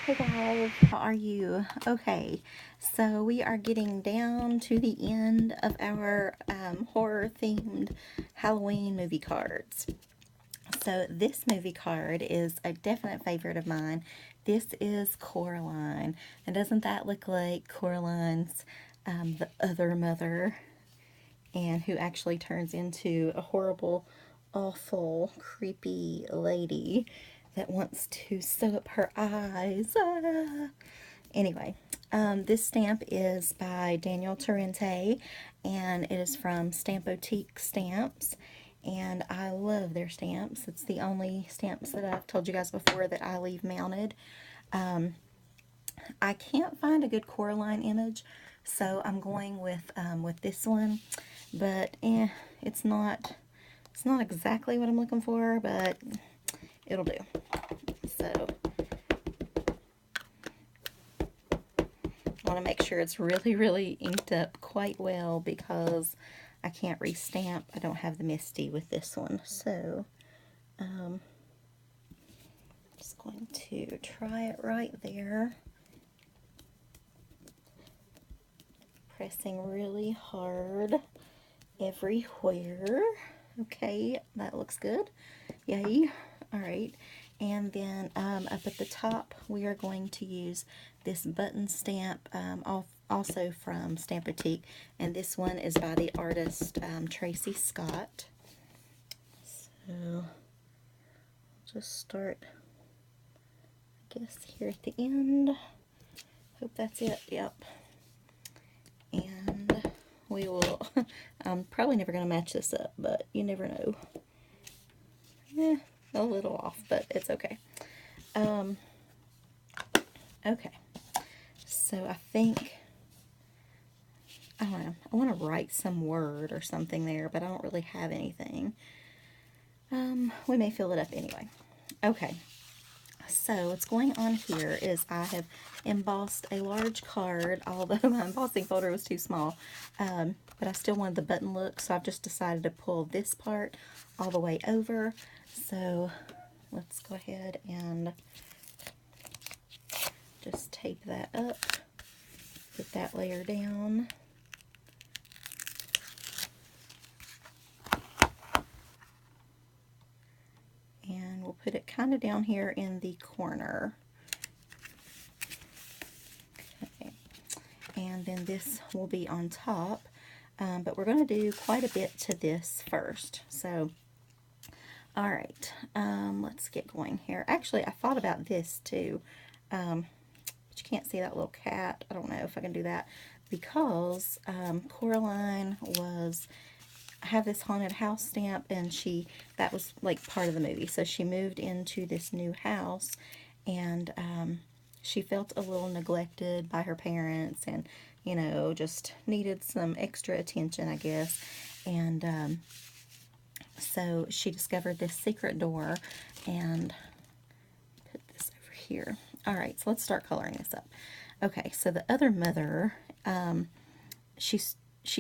Hey guys, how are you? Okay, so we are getting down to the end of our horror themed Halloween movie cards. So this movie card is a definite favorite of mine. This is Coraline. And doesn't that look like Coraline's the other mother, and who actually turns into a horrible, awful, creepy lady that wants to sew up her eyes. Ah. Anyway, this stamp is by Daniel Torrente, and it is from Stamp Boutique Stamps. And I love their stamps. It's the only stamps that I've told you guys before that I leave mounted. I can't find a good Coraline image, so I'm going with this one. But it's not exactly what I'm looking for, but it'll do. So I want to make sure it's really, really inked up quite well because I can't restamp. I don't have the Misty with this one. So just going to try it right there. Pressing really hard everywhere. Okay, that looks good. Yay. All right. And then up at the top, we are going to use this button stamp, also from Stamp Boutique. And this one is by the artist Tracy Scott. So, just start, I guess, here at the end. Hope that's it. Yep. And we will, I'm probably never going to match this up, but you never know. A little off, but it's okay. Okay, so I think, I don't know, I want to write some word or something there, but I don't really have anything. We may fill it up anyway. Okay, so what's going on here is I have embossed a large card, although my embossing folder was too small, but I still wanted the button look, so I've just decided to pull this part all the way over. So let's go ahead and just tape that up, put that layer down. And we'll put it kind of down here in the corner. Okay. And then this will be on top, but we're going to do quite a bit to this first. So, all right, let's get going here. Actually, I thought about this too, but you can't see that little cat. I don't know if I can do that because Coraline was, I have this haunted house stamp, and that was like part of the movie. So she moved into this new house, and she felt a little neglected by her parents, and you know, just needed some extra attention, I guess. And so she discovered this secret door, and put this over here. All right, so let's start coloring this up. Okay, so the other mother,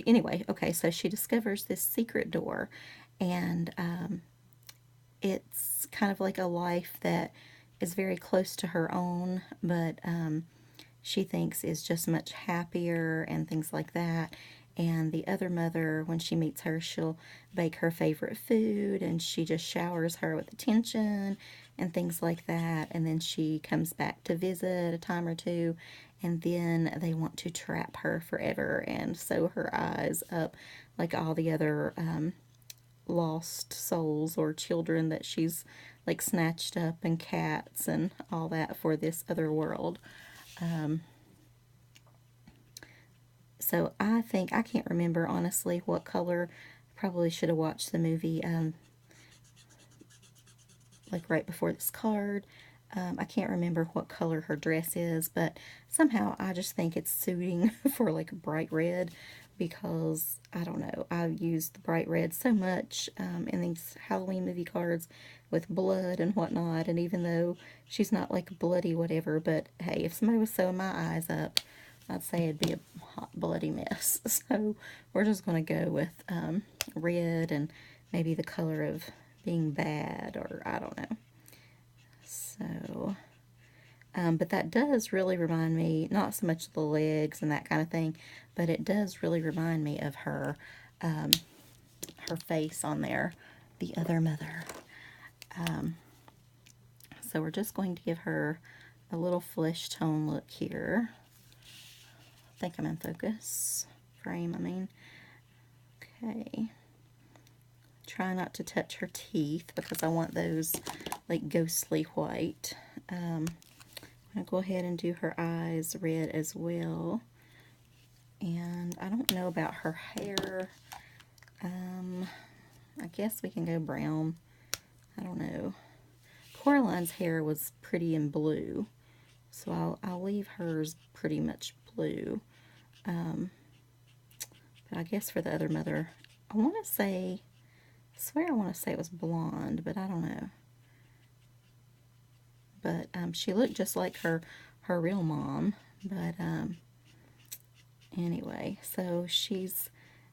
anyway, okay, so she discovers this secret door, and it's kind of like a life that is very close to her own, but she thinks is just much happier and things like that. And the other mother, when she meets her, she'll bake her favorite food, and she just showers her with attention and things like that. And then she comes back to visit a time or two, and then they want to trap her forever and sew her eyes up like all the other lost souls or children that she's like snatched up, and cats and all that for this other world. So I think, I can't remember honestly what color. Probably should have watched the movie like right before this card. I can't remember what color her dress is, but somehow I just think it's suiting for like a bright red, because I don't know, I've used the bright red so much in these Halloween movie cards with blood and whatnot, and even though she's not like bloody whatever, but hey, if somebody was sewing my eyes up, I'd say it'd be a hot bloody mess. So we're just going to go with red, and maybe the color of being bad, or I don't know. So But that does really remind me, not so much the legs and that kind of thing, but it does really remind me of her, her face on there, the other mother. So we're just going to give her a little flesh tone look here. I think I'm in focus. Frame, I mean. Okay. Try not to touch her teeth because I want those like ghostly white. I'm going to go ahead and do her eyes red as well. And I don't know about her hair. I guess we can go brown. I don't know. Coraline's hair was pretty in blue, so I'll leave hers pretty much blue. But I guess for the other mother, I want to say, I swear I want to say it was blonde, but I don't know. But she looked just like her real mom. But anyway, so she's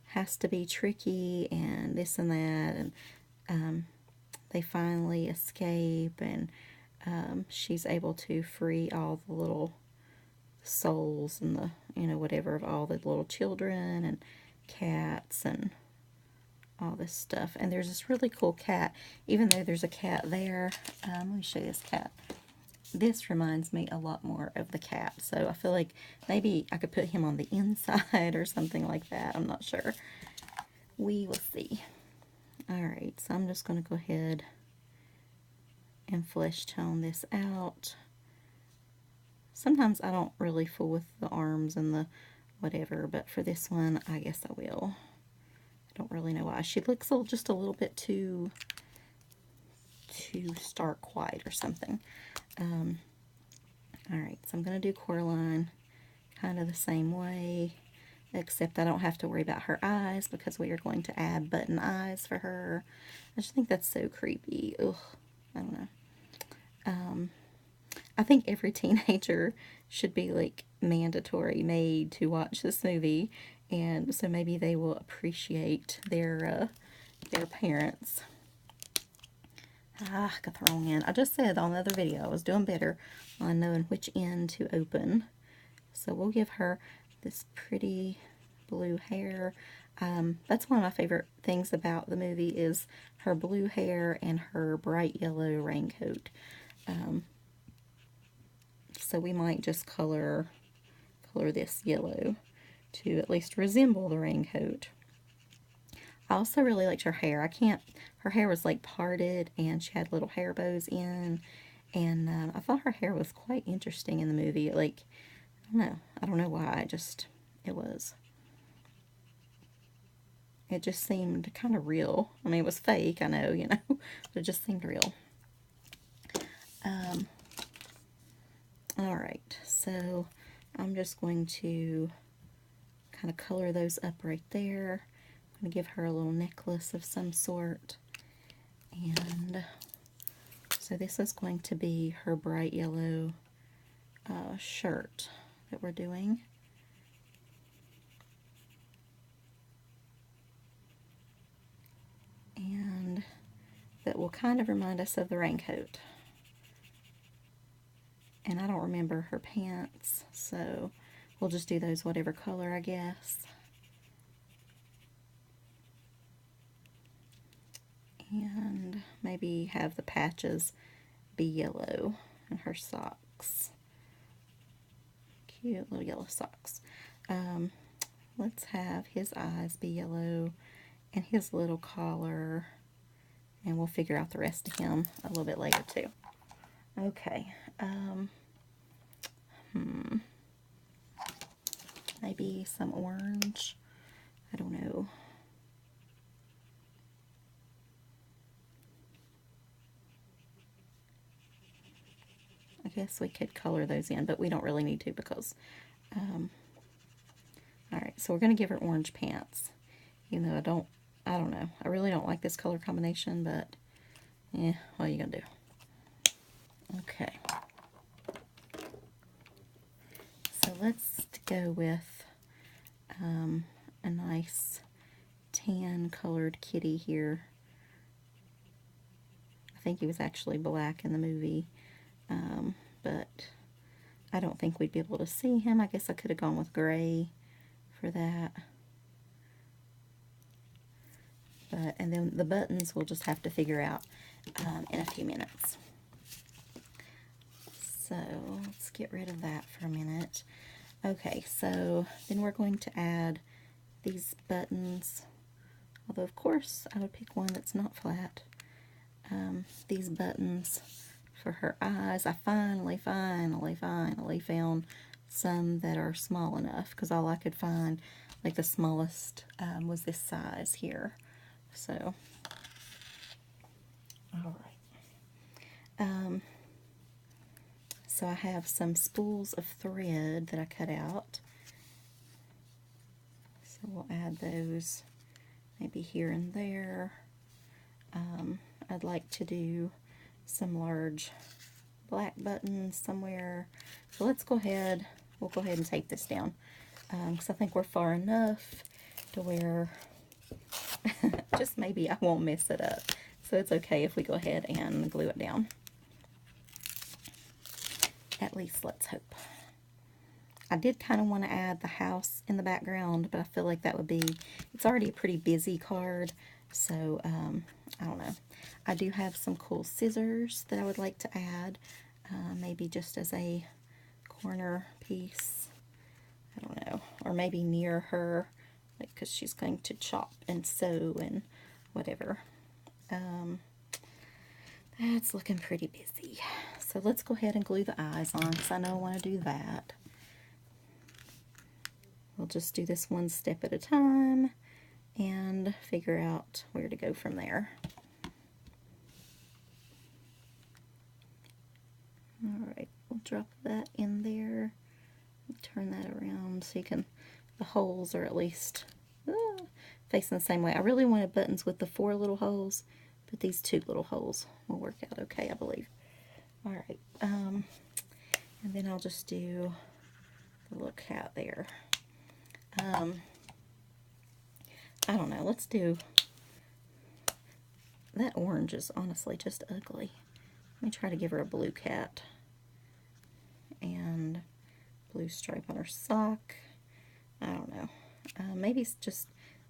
has to be tricky and this and that, and they finally escape, and she's able to free all the little souls and the, you know, whatever, of all the little children and cats and all this stuff. And there's this really cool cat, even though there's a cat there. Let me show you this cat. This reminds me a lot more of the cat, so I feel like maybe I could put him on the inside or something like that. I'm not sure. We will see. Alright, so I'm just going to go ahead and flesh tone this out. Sometimes I don't really fool with the arms and the whatever, but for this one, I guess I will. I don't really know why. She looks just a little bit too stark white or something. Alright, so I'm going to do Coraline kind of the same way, except I don't have to worry about her eyes because we are going to add button eyes for her. I just think that's so creepy. Ugh, I don't know. I think every teenager should be like mandatory made to watch this movie, and so maybe they will appreciate their parents. I got the wrong end. I just said on the other video I was doing better on knowing which end to open. So we'll give her this pretty blue hair. That's one of my favorite things about the movie is her blue hair and her bright yellow raincoat. So we might just color this yellow to at least resemble the raincoat. I also really liked her hair. Her hair was like parted and she had little hair bows in, and I thought her hair was quite interesting in the movie. Like, I don't know why, it just seemed kind of real. I mean, it was fake, I know, but it just seemed real. Alright, so I'm just going to kind of color those up right there. I'm going to give her a little necklace of some sort. And so this is going to be her bright yellow shirt that we're doing. And that will kind of remind us of the raincoat. And I don't remember her pants, so we'll just do those whatever color, I guess. And maybe have the patches be yellow and her socks. Cute little yellow socks. Let's have his eyes be yellow and his little collar, and we'll figure out the rest of him a little bit later too. Okay. Maybe some orange. I don't know. I guess we could color those in, but we don't really need to because, alright, so we're going to give her orange pants. Even though I don't know. I really don't like this color combination, but, what are you going to do? Okay. So let's go with a nice tan colored kitty here. I think he was actually black in the movie, but I don't think we'd be able to see him. I guess I could have gone with gray for that. But, and then the buttons we'll just have to figure out in a few minutes. So let's get rid of that for a minute. Okay, so then we're going to add these buttons, although of course I would pick one that's not flat. These buttons for her eyes. I finally found some that are small enough, because all I could find, like the smallest, was this size here. So, all right. So I have some spools of thread that I cut out. So we'll add those maybe here and there. I'd like to do some large black buttons somewhere. So let's go ahead, we'll go ahead and tape this down. Because I think we're far enough to where just maybe I won't mess it up. So it's okay if we go ahead and glue it down. At least let's hope. I did kind of want to add the house in the background, but I feel like that would be, it's already a pretty busy card, so I don't know. I do have some cool scissors that I would like to add, maybe just as a corner piece, I don't know, or maybe near her, like, because she's going to chop and sew and whatever. That's looking pretty busy. So let's go ahead and glue the eyes on, because I know I want to do that. We'll just do this one step at a time and figure out where to go from there. Alright, we'll drop that in there. Turn that around so you can, the holes are at least facing the same way. I really wanted buttons with the 4 little holes, but these 2 little holes will work out okay, I believe. Alright, and then I'll just do the little cat there. I don't know, let's do, that orange is honestly just ugly. Let me try to give her a blue cat. And blue stripe on her sock. I don't know. Maybe it's just,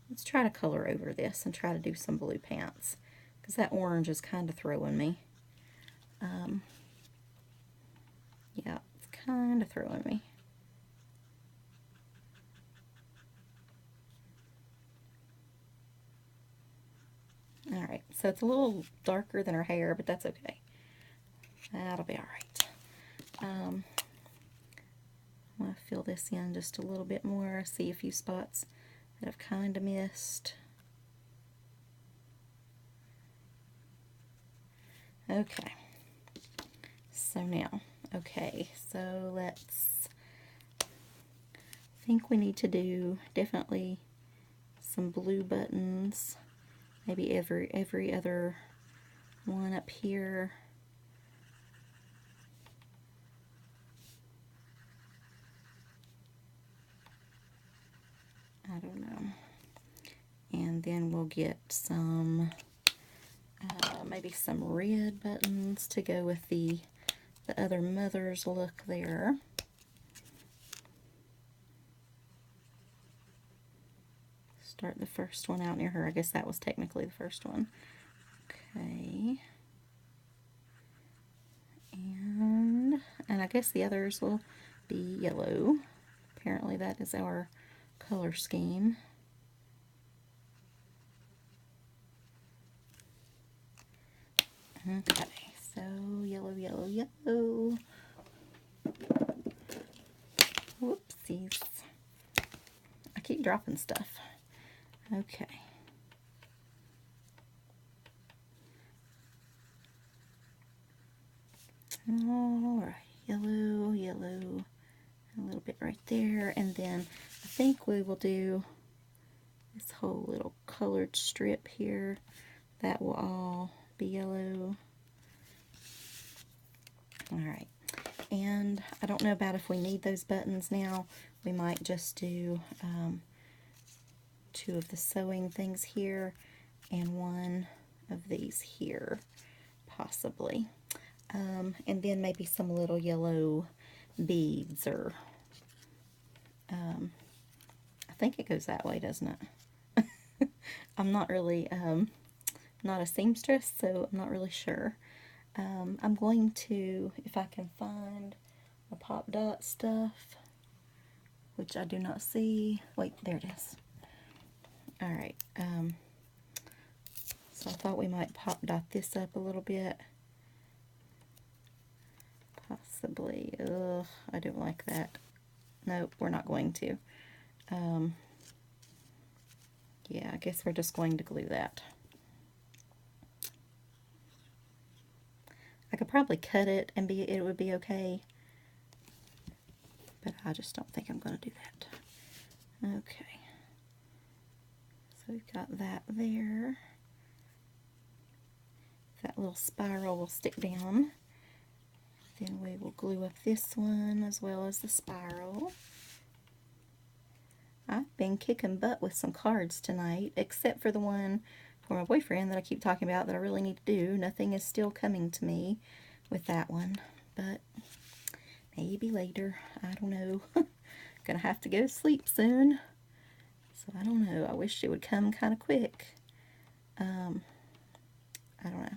let's try to color over this and try to do some blue pants, because that orange is kind of throwing me. Yeah, it's kind of throwing me. Alright, so it's a little darker than her hair, but that's okay. That'll be alright. I'm going to fill this in just a little bit more. See a few spots that I've kind of missed. Okay. So now, okay, so let's, I think we need to do definitely some blue buttons. Maybe every other one up here. I don't know. And then we'll get some, maybe some red buttons to go with the other mother's look there. Start the first one out near her. I guess that was technically the first one. Okay. And I guess the others will be yellow. Apparently that is our color scheme. Okay, so yellow, yellow, yellow. Whoopsies. I keep dropping stuff. Okay. Alright, yellow, yellow, a little bit right there, and then I think we will do this whole little colored strip here. That will all be yellow. Alright, and I don't know about if we need those buttons now. We might just do 2 of the sewing things here and 1 of these here, possibly. And then maybe some little yellow beads, or I think it goes that way, doesn't it? I'm not really, not a seamstress, so I'm not really sure. I'm going to, if I can find the pop dot stuff, which I do not see. Wait, there it is. Alright, so I thought we might pop dot this up a little bit. Possibly. Ugh, I don't like that. Nope, we're not going to. Yeah, I guess we're just going to glue that. I could probably cut it and it would be okay, but I just don't think I'm going to do that. Okay, so we've got that there. That little spiral will stick down. Then we will glue up this one as well as the spiral. I've been kicking butt with some cards tonight, except for the one for my boyfriend that I keep talking about that I really need to do. Nothing is still coming to me with that one, but maybe later. I don't know. Gonna have to go to sleep soon, so I don't know. I wish it would come kind of quick. I don't know.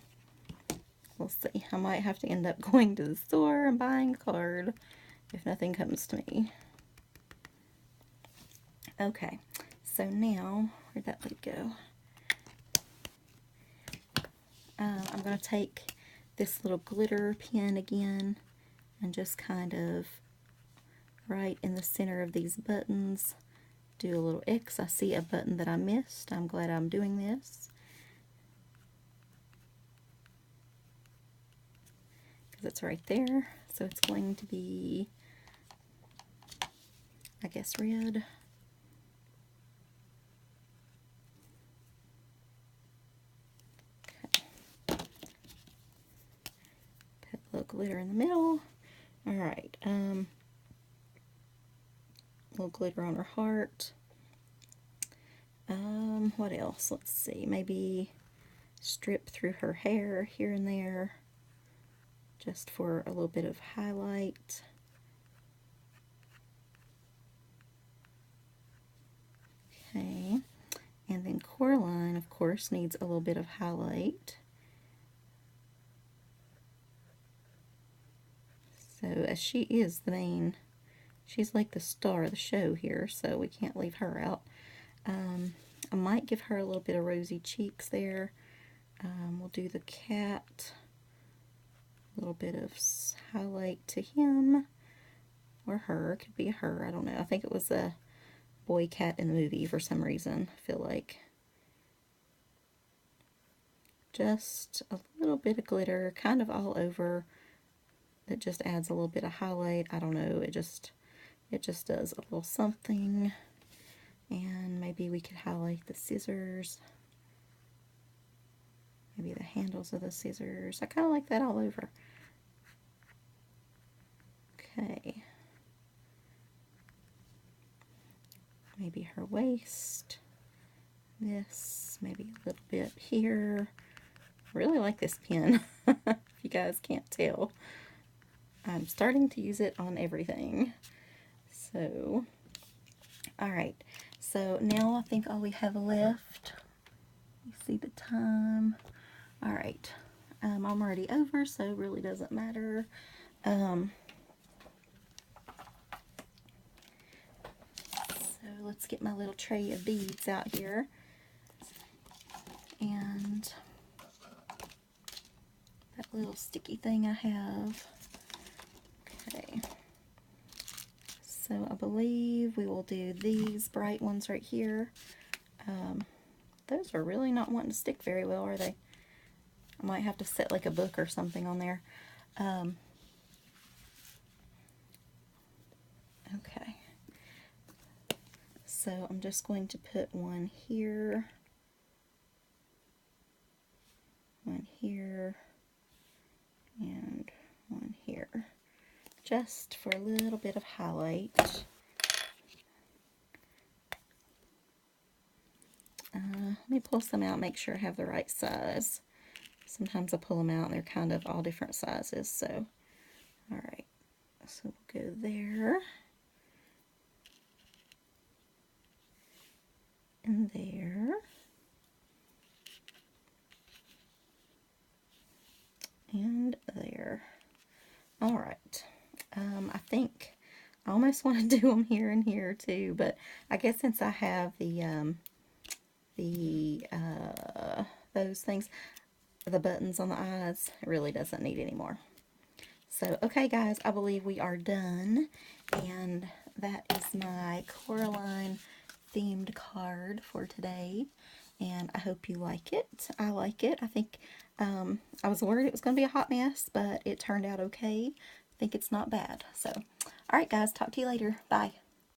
We'll see. I might have to end up going to the store and buying a card if nothing comes to me. Okay, so now, where'd that lead go? I'm going to take this little glitter pen again and just kind of right in the center of these buttons do a little X. I see a button that I missed. I'm glad I'm doing this, because it's right there. So it's going to be, I guess, red. Put a little glitter in the middle. Alright, little glitter on her heart. What else? Let's see. Maybe strip through her hair here and there, just for a little bit of highlight. Okay, and then Coraline, of course, needs a little bit of highlight. So, as she is the main, she's like the star of the show here, so we can't leave her out. I might give her a little bit of rosy cheeks there. We'll do the cat, a little bit of highlight to him, or her. Could be her, I don't know. I think it was a boy cat in the movie for some reason, I feel like. Just a little bit of glitter, kind of all over. That just adds a little bit of highlight. I don't know, it just does a little something. And maybe we could highlight the scissors. Maybe the handles of the scissors. I kind of like that all over. Okay. Maybe her waist. This, maybe a little bit here. I really like this pen, if you guys can't tell. I'm starting to use it on everything. So, alright. So now I think all we have left, you see the time. Alright. I'm already over, so it really doesn't matter. So let's get my little tray of beads out here. And that little sticky thing I have. Okay. So I believe we will do these bright ones right here. Those are really not wanting to stick very well, are they? I might have to set like a book or something on there. Okay. So I'm just going to put one here, and one here, just for a little bit of highlight. Let me pull some out, make sure I have the right size. Sometimes I pull them out and they're kind of all different sizes, so alright. So we'll go there. And there. And there. All right. I think I almost want to do them here and here too, but I guess since I have those things, the buttons on the eyes, it really doesn't need any more. So, okay guys, I believe we are done, and that is my Coraline themed card for today, and I hope you like it. I like it. I think I was worried it was going to be a hot mess, but it turned out okay. I think it's not bad. So, alright guys, talk to you later. Bye.